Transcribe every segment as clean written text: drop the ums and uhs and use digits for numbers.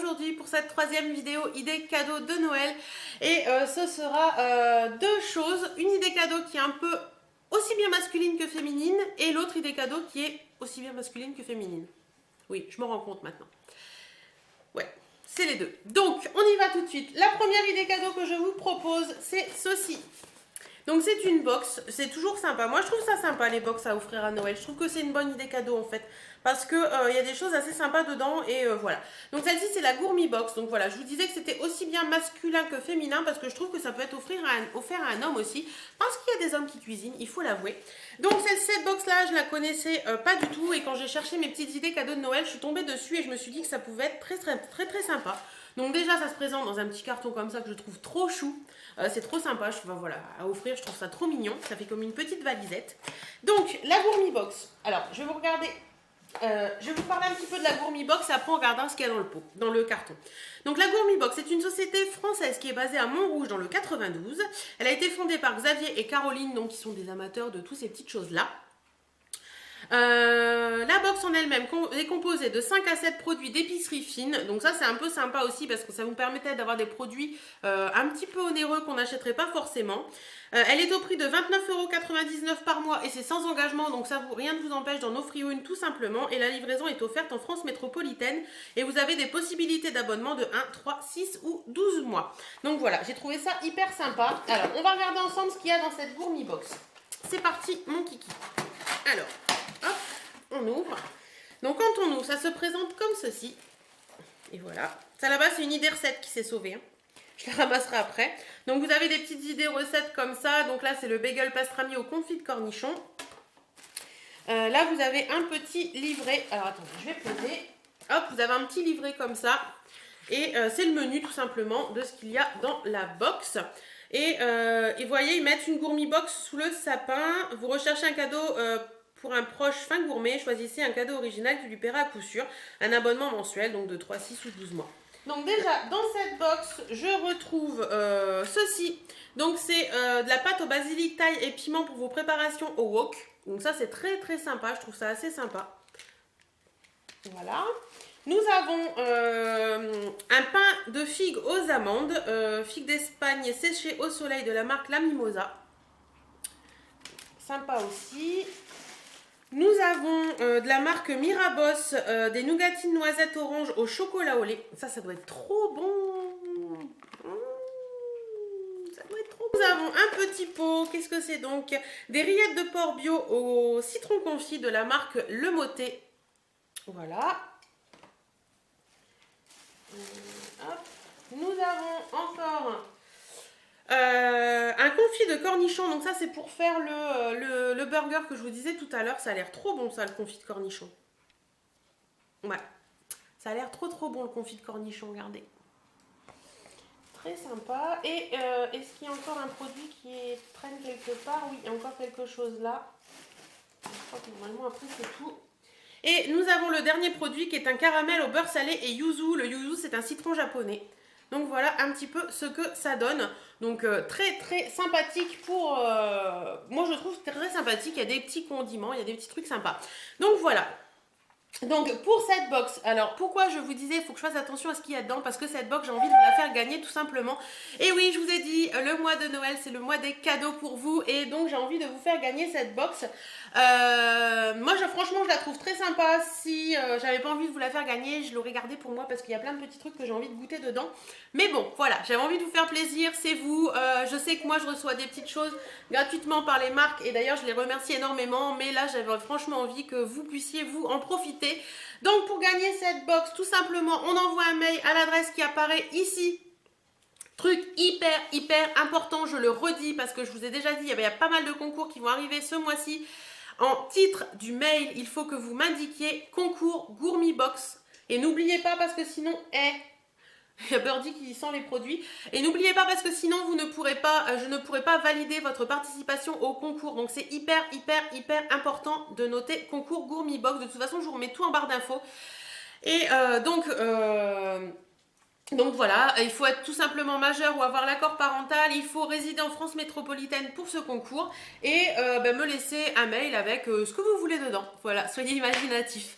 aujourd'hui pour cette troisième vidéo idée cadeau de Noël. Et ce sera deux choses. Une idée cadeau qui est un peu aussi bien masculine que féminine et l'autre idée cadeau qui est aussi bien masculine que féminine. Oui, je m'en rends compte maintenant. Ouais, c'est les deux. Donc, on y va tout de suite. La première idée cadeau que je vous propose, c'est ceci. Donc c'est une box, c'est toujours sympa. Moi je trouve ça sympa les box à offrir à Noël. Je trouve que c'est une bonne idée cadeau en fait. Parce que y a des choses assez sympas dedans et voilà. Donc celle-ci c'est la Gourmi Box. Donc voilà, je vous disais que c'était aussi bien masculin que féminin parce que je trouve que ça peut être offert à un homme aussi. Parce qu'il y a des hommes qui cuisinent, il faut l'avouer. Donc cette box là, je la connaissais pas du tout et quand j'ai cherché mes petites idées cadeaux de Noël, je suis tombée dessus et je me suis dit que ça pouvait être très sympa. Donc déjà ça se présente dans un petit carton comme ça que je trouve trop chou. C'est trop sympa, voilà, à offrir, je trouve ça trop mignon. Ça fait comme une petite valisette. Donc la Gourmi Box. Alors je vais vous regarder, je vais vous parler un petit peu de la Gourmi Box et après on regardera ce qu'il y a dans le pot, dans le carton. Donc la Gourmi Box, c'est une société française qui est basée à Montrouge dans le 92. Elle a été fondée par Xavier et Caroline, donc qui sont des amateurs de toutes ces petites choses-là. La box en elle-même est composée de 5 à 7 produits d'épicerie fine. Donc ça c'est un peu sympa aussi parce que ça vous permettait d'avoir des produits un petit peu onéreux qu'on n'achèterait pas forcément. Elle est au prix de 29,99 € par mois et c'est sans engagement, donc ça rien ne vous empêche d'en offrir une tout simplement. Et la livraison est offerte en France métropolitaine et vous avez des possibilités d'abonnement de 1, 3, 6 ou 12 mois. Donc voilà, j'ai trouvé ça hyper sympa. Alors on va regarder ensemble ce qu'il y a dans cette Gourmi Box. C'est parti mon kiki. Alors hop, on ouvre. Donc quand on ouvre, ça se présente comme ceci. Et voilà. Ça là-bas, c'est une idée recette qui s'est sauvée. Je la ramasserai après. Donc vous avez des petites idées recettes comme ça. Donc là, c'est le bagel pastrami au confit de cornichon. Là, vous avez un petit livret. Alors attendez, je vais poser. Hop, vous avez un petit livret comme ça. Et c'est le menu tout simplement de ce qu'il y a dans la box. Et vous voyez, ils mettent une Gourmi Box sous le sapin. Vous recherchez un cadeau pour un proche fin gourmet, choisissez un cadeau original qui lui paiera à coup sûr. Un abonnement mensuel, donc de 3, 6 ou 12 mois. Donc déjà, dans cette box, je retrouve ceci. Donc c'est de la pâte au basilic, thaï et piment pour vos préparations au wok. Donc ça, c'est très sympa. Je trouve ça assez sympa. Voilà. Nous avons un pain de figues aux amandes. Figues d'Espagne séchées au soleil de la marque La Mimosa. Sympa aussi. Nous avons de la marque Miraboss, des nougatines noisettes orange au chocolat au lait. Ça doit être trop bon. Ça doit être trop bon. Nous avons un petit pot. Qu'est-ce que c'est donc? Des rillettes de porc bio au citron confit de la marque Le Motet. Voilà. Hop. Nous avons encore un confit de cornichon. Donc ça c'est pour faire le burger que je vous disais tout à l'heure. Ça a l'air trop bon ça, le confit de cornichon. Ouais. Ça a l'air trop bon le confit de cornichon, regardez. Très sympa. Et est-ce qu'il y a encore un produit qui traîne quelque part? Oui, il y a encore quelque chose là. Je crois que normalement après c'est tout. Et nous avons le dernier produit qui est un caramel au beurre salé et yuzu. Le yuzu c'est un citron japonais. Donc voilà un petit peu ce que ça donne. Donc très sympathique pour... moi je trouve très sympathique. Il y a des petits condiments, il y a des petits trucs sympas. Donc voilà. Donc pour cette box, alors pourquoi je vous disais il faut que je fasse attention à ce qu'il y a dedans, parce que cette box j'ai envie de vous la faire gagner tout simplement. Et oui, je vous ai dit, le mois de Noël c'est le mois des cadeaux pour vous et donc j'ai envie de vous faire gagner cette box. Moi franchement je la trouve très sympa. Si j'avais pas envie de vous la faire gagner, je l'aurais gardée pour moi parce qu'il y a plein de petits trucs que j'ai envie de goûter dedans. Mais bon voilà, j'avais envie de vous faire plaisir, c'est vous. Je sais que moi je reçois des petites choses gratuitement par les marques et d'ailleurs je les remercie énormément, mais là j'avais franchement envie que vous puissiez vous en profiter. Donc pour gagner cette box, tout simplement on envoie un mail à l'adresse qui apparaît ici. Truc hyper important, je le redis parce que je vous ai déjà dit, il y a pas mal de concours qui vont arriver ce mois-ci. En titre du mail, il faut que vous m'indiquiez concours Gourmi Box. Et n'oubliez pas parce que sinon, il y a Birdie qui sent les produits. Et n'oubliez pas parce que sinon vous ne pourrez pas, je ne pourrai pas valider votre participation au concours. Donc c'est hyper important de noter concours Gourmi Box. De toute façon, je vous remets tout en barre d'infos. Et donc voilà, il faut être tout simplement majeur ou avoir l'accord parental, il faut résider en France métropolitaine pour ce concours et me laisser un mail avec ce que vous voulez dedans. Voilà, soyez imaginatifs.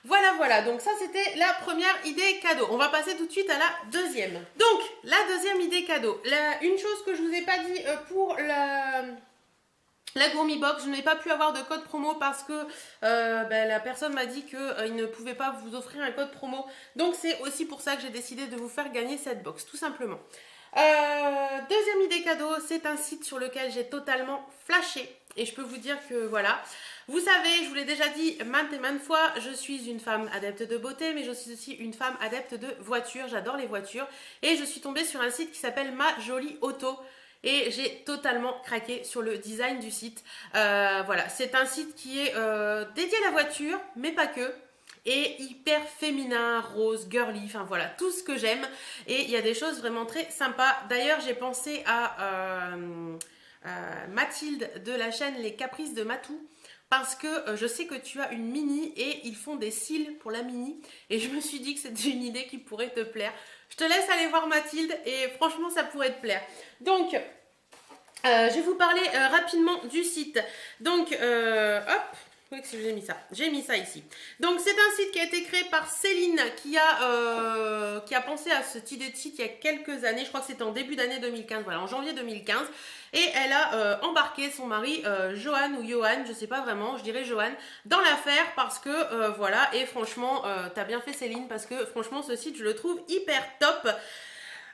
Voilà, voilà, donc ça c'était la première idée cadeau. On va passer tout de suite à la deuxième. Donc, la deuxième idée cadeau. Une chose que je vous ai pas dit pour la Gourmi Box, je n'ai pas pu avoir de code promo parce que la personne m'a dit qu'il ne pouvait pas vous offrir un code promo. Donc c'est aussi pour ça que j'ai décidé de vous faire gagner cette box, tout simplement. Deuxième idée cadeau, c'est un site sur lequel j'ai totalement flashé. Et je peux vous dire que voilà. Vous savez, je vous l'ai déjà dit maintes et maintes fois, je suis une femme adepte de beauté, mais je suis aussi une femme adepte de voitures. J'adore les voitures. Et je suis tombée sur un site qui s'appelle Ma Jolie Auto. Et j'ai totalement craqué sur le design du site. Voilà, c'est un site qui est dédié à la voiture, mais pas que. Et hyper féminin, rose, girly, enfin voilà, tout ce que j'aime. Et il y a des choses vraiment très sympas. D'ailleurs, j'ai pensé à Mathilde de la chaîne Les Caprices de Matou. Parce que je sais que tu as une mini et ils font des cils pour la mini. Et je me suis dit que c'était une idée qui pourrait te plaire. Je te laisse aller voir Mathilde et franchement ça pourrait te plaire. Donc, je vais vous parler rapidement du site. Donc, hop, où est-ce que j'ai mis ça? J'ai mis ça ici. Donc, c'est un site qui a été créé par Céline qui a pensé à cette idée de site il y a quelques années. Je crois que c'était en début d'année 2015, voilà, en janvier 2015. Et elle a embarqué son mari Johan ou Johan, je sais pas vraiment, je dirais Johan, dans l'affaire parce que voilà, et franchement, t'as bien fait Céline parce que franchement ce site je le trouve hyper top.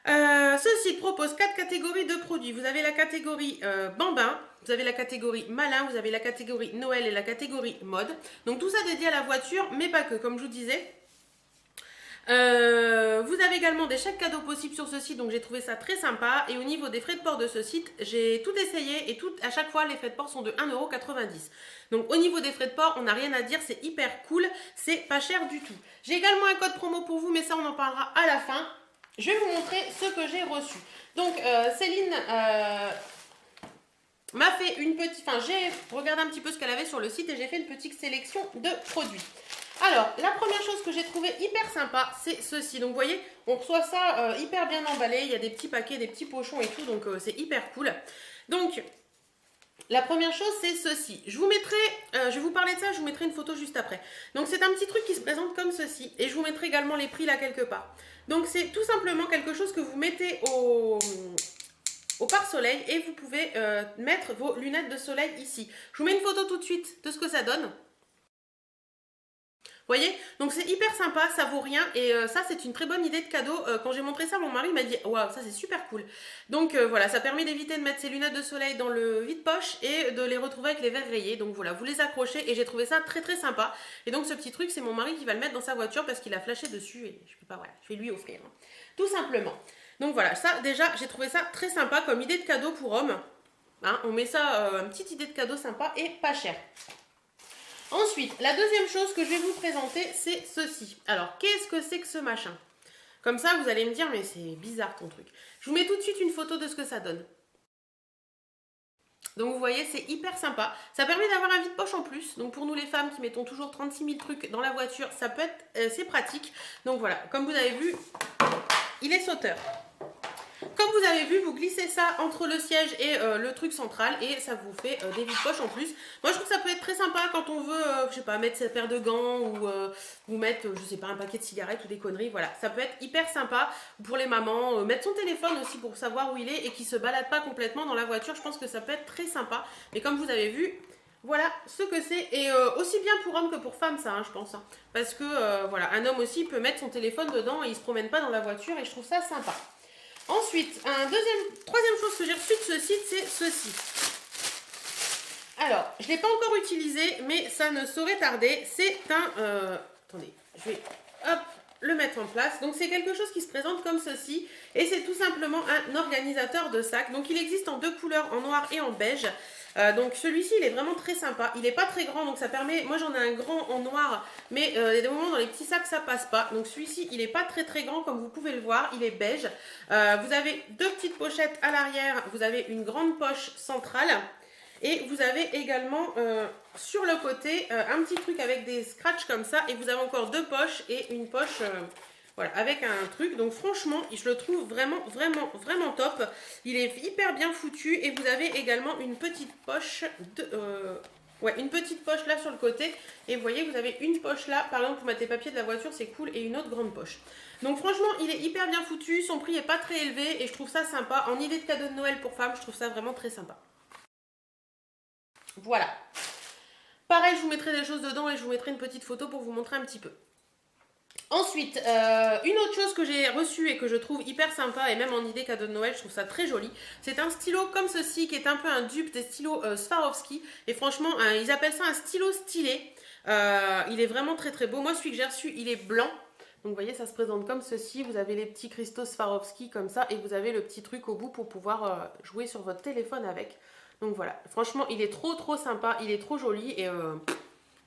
Ce site propose 4 catégories de produits. Vous avez la catégorie bambin, vous avez la catégorie malin, vous avez la catégorie Noël et la catégorie mode. Donc tout ça dédié à la voiture, mais pas que, comme je vous disais. Vous avez également des chèques cadeaux possibles sur ce site, donc j'ai trouvé ça très sympa. Et au niveau des frais de port de ce site, j'ai tout essayé et à chaque fois les frais de port sont de 1,90 €. Donc au niveau des frais de port, on n'a rien à dire, c'est hyper cool, c'est pas cher du tout. J'ai également un code promo pour vous, mais ça on en parlera à la fin. Je vais vous montrer ce que j'ai reçu. Donc Céline m'a fait une petite... Enfin, j'ai regardé un petit peu ce qu'elle avait sur le site et j'ai fait une petite sélection de produits. Alors, la première chose que j'ai trouvé hyper sympa, c'est ceci. Donc, vous voyez, on reçoit ça hyper bien emballé. Il y a des petits paquets, des petits pochons et tout. Donc, c'est hyper cool. Donc, la première chose, c'est ceci. Je vais vous parler de ça, je vous mettrai une photo juste après. Donc, c'est un petit truc qui se présente comme ceci. Et je vous mettrai également les prix là quelque part. Donc, c'est tout simplement quelque chose que vous mettez au pare-soleil et vous pouvez mettre vos lunettes de soleil ici. Je vous mets une photo tout de suite de ce que ça donne. Vous voyez, donc c'est hyper sympa, ça vaut rien et ça c'est une très bonne idée de cadeau. Quand j'ai montré ça, mon mari m'a dit waouh, ça c'est super cool. Donc voilà, ça permet d'éviter de mettre ses lunettes de soleil dans le vide-poche et de les retrouver avec les verres rayés. Donc voilà, vous les accrochez et j'ai trouvé ça très très sympa. Et donc ce petit truc, c'est mon mari qui va le mettre dans sa voiture parce qu'il a flashé dessus et je peux pas, voilà, je vais lui offrir, hein. Tout simplement. Donc voilà, ça déjà, j'ai trouvé ça très sympa comme idée de cadeau pour homme. Hein, on met ça, une petite idée de cadeau sympa et pas cher. Ensuite, la deuxième chose que je vais vous présenter, c'est ceci. Alors, qu'est-ce que c'est que ce machin? Comme ça, vous allez me dire, mais c'est bizarre ton truc. Je vous mets tout de suite une photo de ce que ça donne. Donc vous voyez, c'est hyper sympa. Ça permet d'avoir un vide-poche en plus. Donc pour nous les femmes qui mettons toujours 36 000 trucs dans la voiture, ça peut être, c'est pratique. Donc voilà, comme vous avez vu, il est sauteur. Comme vous avez vu, vous glissez ça entre le siège et le truc central et ça vous fait des vides-poches en plus. Moi, je trouve que ça peut être très sympa quand on veut, je sais pas, mettre sa paire de gants ou mettre, je sais pas, un paquet de cigarettes ou des conneries. Voilà, ça peut être hyper sympa pour les mamans. Mettre son téléphone aussi pour savoir où il est et qu'il se balade pas complètement dans la voiture. Je pense que ça peut être très sympa. Mais comme vous avez vu, voilà ce que c'est. Et aussi bien pour homme que pour femme, ça, hein, je pense. Hein. Parce que, voilà, un homme aussi peut mettre son téléphone dedans et il se promène pas dans la voiture et je trouve ça sympa. Ensuite, troisième chose que j'ai reçue de ce site, c'est ceci. Alors, je ne l'ai pas encore utilisé, mais ça ne saurait tarder. C'est un... attendez, je vais le mettre en place. Donc, c'est quelque chose qui se présente comme ceci. Et c'est tout simplement un organisateur de sacs. Donc, il existe en deux couleurs, en noir et en beige. Donc celui-ci il est vraiment très sympa, il n'est pas très grand donc ça permet, moi j'en ai un grand en noir mais il y a des moments dans les petits sacs ça passe pas, donc celui-ci il n'est pas très très grand comme vous pouvez le voir, il est beige. Vous avez deux petites pochettes à l'arrière, vous avez une grande poche centrale et vous avez également sur le côté un petit truc avec des scratchs comme ça et vous avez encore deux poches et une poche... voilà, avec un truc. Donc franchement, je le trouve vraiment, vraiment, vraiment top. Il est hyper bien foutu. Et vous avez également une petite poche Ouais, une petite poche là sur le côté. Et vous voyez, vous avez une poche là, par exemple, pour mettre les papiers de la voiture, c'est cool. Et une autre grande poche. Donc franchement, il est hyper bien foutu. Son prix est pas très élevé. Et je trouve ça sympa. En idée de cadeau de Noël pour femmes, je trouve ça vraiment très sympa. Voilà. Pareil, je vous mettrai des choses dedans et je vous mettrai une petite photo pour vous montrer un petit peu. Ensuite, une autre chose que j'ai reçue et que je trouve hyper sympa, et même en idée cadeau de Noël, je trouve ça très joli, c'est un stylo comme ceci, qui est un peu un dupe des stylos Swarovski, et franchement, ils appellent ça un stylo stylé. Il est vraiment très très beau. Moi, celui que j'ai reçu, il est blanc. Donc vous voyez, ça se présente comme ceci, vous avez les petits cristaux Swarovski comme ça, et vous avez le petit truc au bout pour pouvoir jouer sur votre téléphone avec. Donc voilà, franchement, il est trop trop sympa, il est trop joli, et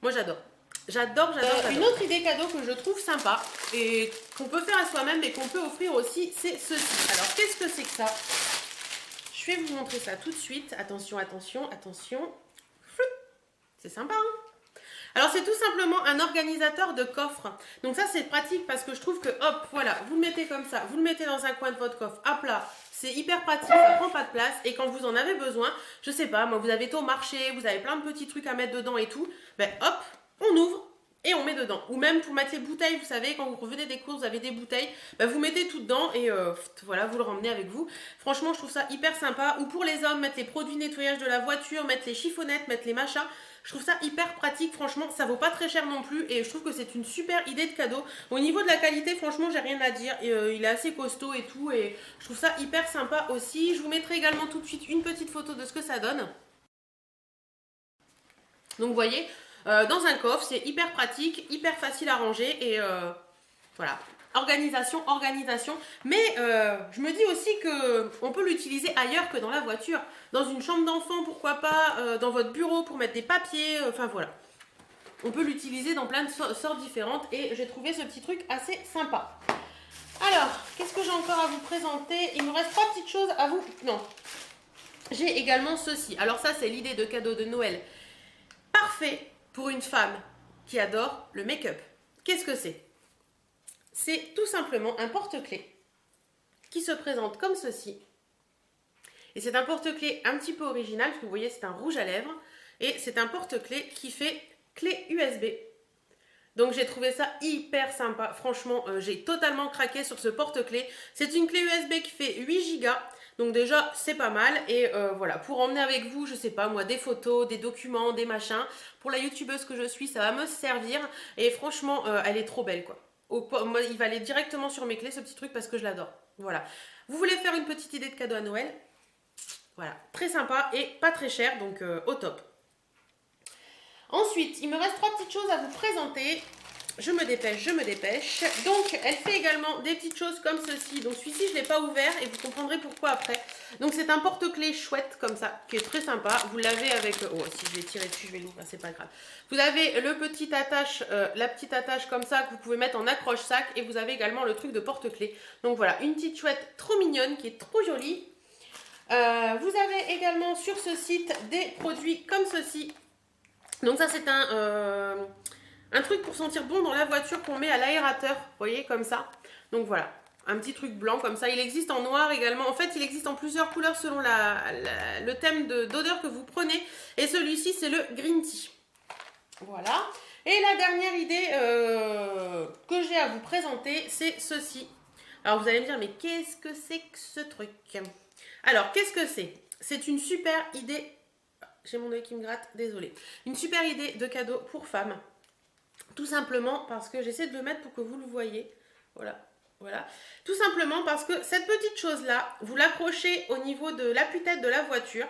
moi j'adore. J'adore. Une autre idée cadeau que je trouve sympa et qu'on peut faire à soi-même et qu'on peut offrir aussi, c'est ceci. Alors, qu'est-ce que c'est que ça? Je vais vous montrer ça tout de suite. Attention, attention, attention. C'est sympa, hein? Alors, c'est tout simplement un organisateur de coffre. Donc ça, c'est pratique parce que je trouve que, hop, voilà, vous le mettez comme ça, vous le mettez dans un coin de votre coffre, à plat. C'est hyper pratique, ça prend pas de place. Et quand vous en avez besoin, je sais pas, moi, vous avez été au marché, vous avez plein de petits trucs à mettre dedans et tout, ben hop, on ouvre et on met dedans. Ou même pour mettre les bouteilles, vous savez, quand vous revenez des courses, vous avez des bouteilles, bah vous mettez tout dedans et voilà, vous le ramenez avec vous. Franchement, je trouve ça hyper sympa. Ou pour les hommes, mettre les produits de nettoyage de la voiture, mettre les chiffonnettes, mettre les machins. Je trouve ça hyper pratique, franchement, ça vaut pas très cher non plus et je trouve que c'est une super idée de cadeau. Au niveau de la qualité, franchement, j'ai rien à dire. Il est assez costaud et tout et je trouve ça hyper sympa aussi. Je vous mettrai également tout de suite une petite photo de ce que ça donne. Donc vous voyez, dans un coffre, c'est hyper pratique, hyper facile à ranger et voilà. Organisation. Mais je me dis aussi qu'on peut l'utiliser ailleurs que dans la voiture. Dans une chambre d'enfant, pourquoi pas, dans votre bureau pour mettre des papiers, enfin voilà. On peut l'utiliser dans plein de sortes différentes et j'ai trouvé ce petit truc assez sympa. Alors, qu'est-ce que j'ai encore à vous présenter? Il me reste 3 petites choses à vous... Non. J'ai également ceci. Alors ça, c'est l'idée de cadeau de Noël. Parfait pour une femme qui adore le make-up. Qu'est-ce que c'est? C'est tout simplement un porte-clés qui se présente comme ceci. Et c'est un porte-clés un petit peu original, parce que vous voyez, c'est un rouge à lèvres. Et c'est un porte-clés qui fait clé USB. Donc j'ai trouvé ça hyper sympa. Franchement, j'ai totalement craqué sur ce porte-clés. C'est une clé USB qui fait 8 Go. Donc déjà, c'est pas mal. Et voilà, pour emmener avec vous, je sais pas moi, des photos, des documents, des machins. Pour la youtubeuse que je suis, ça va me servir. Et franchement, elle est trop belle, quoi. Moi, il va aller directement sur mes clés, ce petit truc, parce que je l'adore. Voilà. Vous voulez faire une petite idée de cadeau à Noël? Voilà, très sympa et pas très cher, donc au top. Ensuite, il me reste 3 petites choses à vous présenter. Je me dépêche. Donc, elle fait également des petites choses comme ceci. Donc, celui-ci, je ne l'ai pas ouvert et vous comprendrez pourquoi après. Donc, c'est un porte-clés chouette comme ça, qui est très sympa. Vous l'avez avec... Oh, si je vais tirer dessus, je vais l'ouvrir, c'est pas grave. Vous avez le petit attache, la petite attache comme ça que vous pouvez mettre en accroche-sac. Et vous avez également le truc de porte-clés. Donc, voilà, une petite chouette trop mignonne qui est trop jolie. Vous avez également sur ce site des produits comme ceci. Donc, ça, c'est un truc pour sentir bon dans la voiture qu'on met à l'aérateur, vous voyez, comme ça. Donc voilà, un petit truc blanc comme ça. Il existe en noir également. En fait, il existe en plusieurs couleurs selon le thème d'odeur que vous prenez. Et celui-ci, c'est le green tea. Voilà. Et la dernière idée que j'ai à vous présenter, c'est ceci. Alors, vous allez me dire, mais qu'est-ce que c'est que ce truc? Alors, qu'est-ce que c'est? C'est une super idée... J'ai mon œil qui me gratte, désolée. Une super idée de cadeau pour femmes. Tout simplement parce que j'essaie de le mettre pour que vous le voyez. Voilà, voilà. Tout simplement parce que cette petite chose-là, vous l'accrochez au niveau de l'appui-tête de la voiture.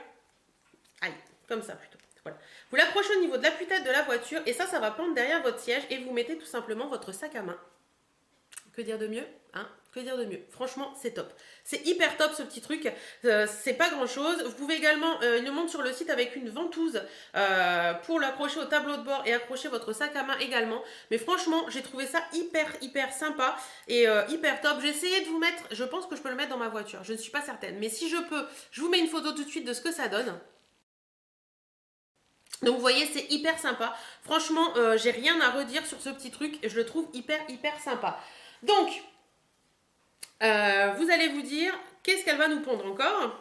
Aïe, comme ça plutôt. Voilà. Vous l'accrochez au niveau de l'appui-tête de la voiture et ça va pendre derrière votre siège et vous mettez tout simplement votre sac à main. Que dire de mieux, hein? Que dire de mieux? Franchement, c'est top. C'est hyper top ce petit truc. C'est pas grand chose. Vous pouvez également, il le montre sur le site avec une ventouse pour l'accrocher au tableau de bord et accrocher votre sac à main également. Mais franchement, j'ai trouvé ça hyper sympa et hyper top. J'ai essayé de vous mettre, je pense que je peux le mettre dans ma voiture. Je ne suis pas certaine. Mais si je peux, je vous mets une photo tout de suite de ce que ça donne. Donc vous voyez, c'est hyper sympa. Franchement, j'ai rien à redire sur ce petit truc. Je le trouve hyper sympa. Donc, vous allez vous dire, qu'est-ce qu'elle va nous pondre encore?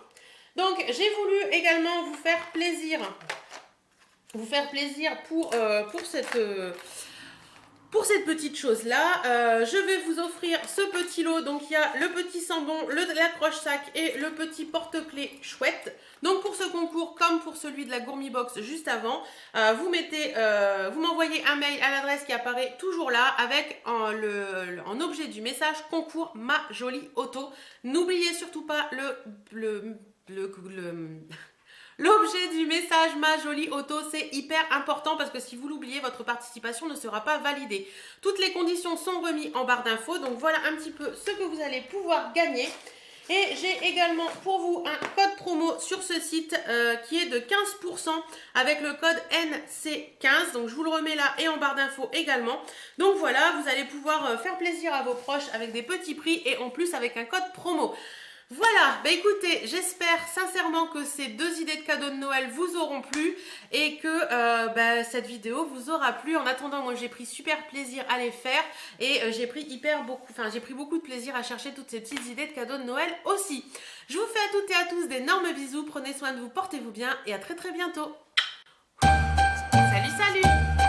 Donc, j'ai voulu également vous faire plaisir vous faire plaisir pour cette petite chose-là. Je vais vous offrir ce petit lot. Donc, il y a le petit sambon, l'accroche-sac et le petit porte-clés chouette. Donc, pour ce concours, comme pour celui de la Gourmi Box juste avant, vous m'envoyez un mail à l'adresse qui apparaît toujours là avec en objet du message concours ma jolie auto. N'oubliez surtout pas l'objet du message ma jolie auto, c'est hyper important parce que si vous l'oubliez, votre participation ne sera pas validée. Toutes les conditions sont remises en barre d'infos, donc voilà un petit peu ce que vous allez pouvoir gagner. Et j'ai également pour vous un code promo sur ce site qui est de 15% avec le code NC15. Donc je vous le remets là et en barre d'infos également. Donc voilà, vous allez pouvoir faire plaisir à vos proches avec des petits prix et en plus avec un code promo. Voilà, bah écoutez, j'espère sincèrement que ces 2 idées de cadeaux de Noël vous auront plu et que cette vidéo vous aura plu. En attendant, moi j'ai pris super plaisir à les faire et j'ai pris beaucoup de plaisir à chercher toutes ces petites idées de cadeaux de Noël aussi. Je vous fais à toutes et à tous d'énormes bisous, prenez soin de vous, portez-vous bien et à très très bientôt. Salut, salut!